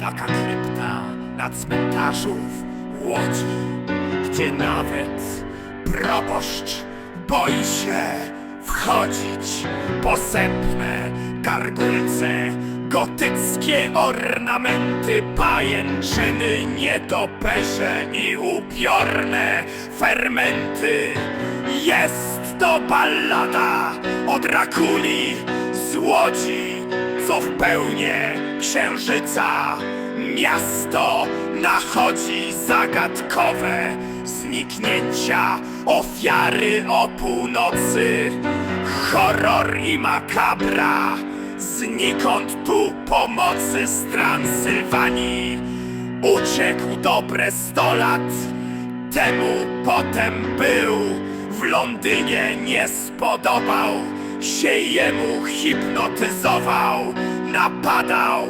taka krypta na cmentarzu w Łodzi, gdzie nawet proboszcz boi się wchodzić. Posępne gargulce, gotyckie ornamenty, pajęczyny, nietoperze i upiorne fermenty. Jest to ballada o Drakuli z Łodzi, co w pełnię księżyca miasto nachodzi. Zagadkowe zniknięcia, ofiary o północy, horror i makabra, znikąd tu pomocy. Z Transylwanii uciekł dobre 100 lat temu, potem był w Londynie, nie spodobał się jemu, hipnotyzował, napadał,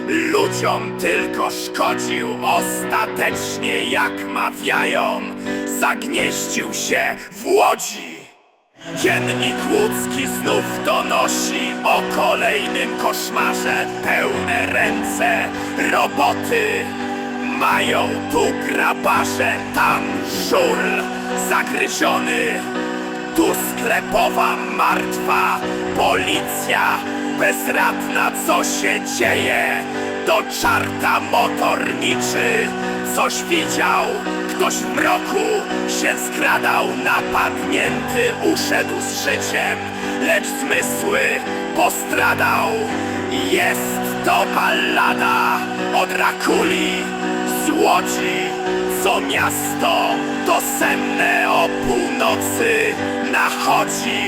ludziom tylko szkodził. Ostatecznie, jak mawiają, zagnieździł się w Łodzi. Dziennik łódzki znów donosi o kolejnym koszmarze. Pełne ręce roboty mają tu grabarze. Tam żul zagryziony, tu sklepowa martwa, policja bezradna. Co się dzieje? Do czarta motorniczy coś widział, ktoś w mroku się skradał. Napadnięty uszedł z życiem, lecz zmysły postradał. Jest to ballada o Drakuli z Łodzi, co miasto to senne o północy nachodzi.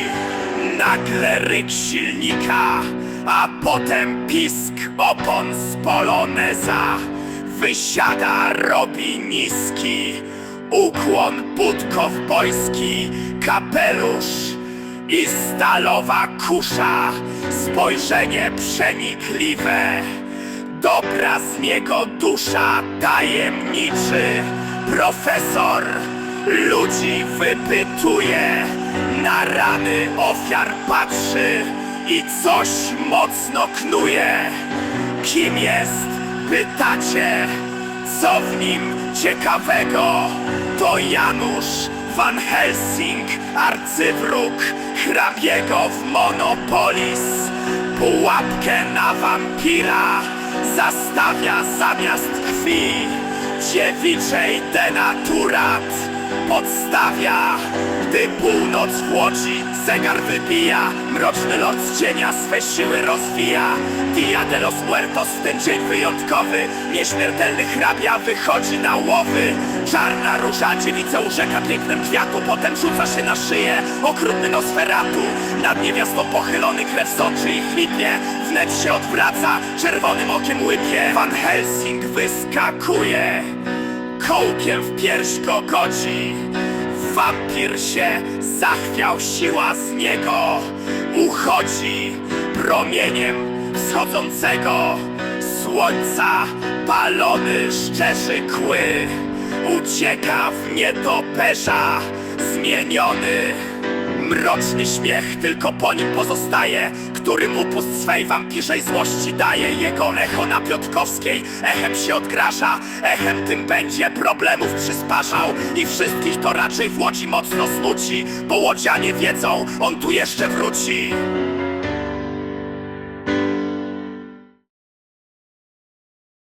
Nagle ryk silnika, a potem pisk opon z poloneza. Wysiada, robi niski ukłon, but kowbojski, kapelusz i stalowa kusza. Spojrzenie przenikliwe, dobra z niego dusza. Tajemniczy profesor ludzi wypytuje, na rany ofiar patrzy i coś mocno knuje. Kim jest? Pytacie, co w nim ciekawego? To Janusz Van Helsing, arcywróg hrabiego w Monopolis. Pułapkę na wampira zastawia zamiast krwi, dziewiczej denaturat podstawia. Gdy północ w Łodzi zegar wybija, mroczny lord z cienia swe siły rozwija. Dia de los Muertos w ten dzień wyjątkowy, nieśmiertelny hrabia wychodzi na łowy. Czarna róża dziewicę urzeka pięknem kwiatu, potem rzuca się na szyję okrutny Nosferatu. Nad niewiastą pochylony krew sączy i chwipie, wnet się odwraca, czerwonym okiem łypie. Van Helsing wyskakuje, kołkiem w pierś go godzi. Wampir się zachwiał, siła z niego uchodzi. Promieniem wschodzącego słońca palony szczerzy kły, ucieka w nietoperza zmieniony. Mroczny śmiech tylko po nim pozostaje, którym upust swej wampirzej złości daje. Jego echo na Piotrkowskiej echem się odgraża, echem tym będzie problemów przysparzał. I wszystkich to raczej w Łodzi mocno smuci, bo łodzianie wiedzą, on tu jeszcze wróci.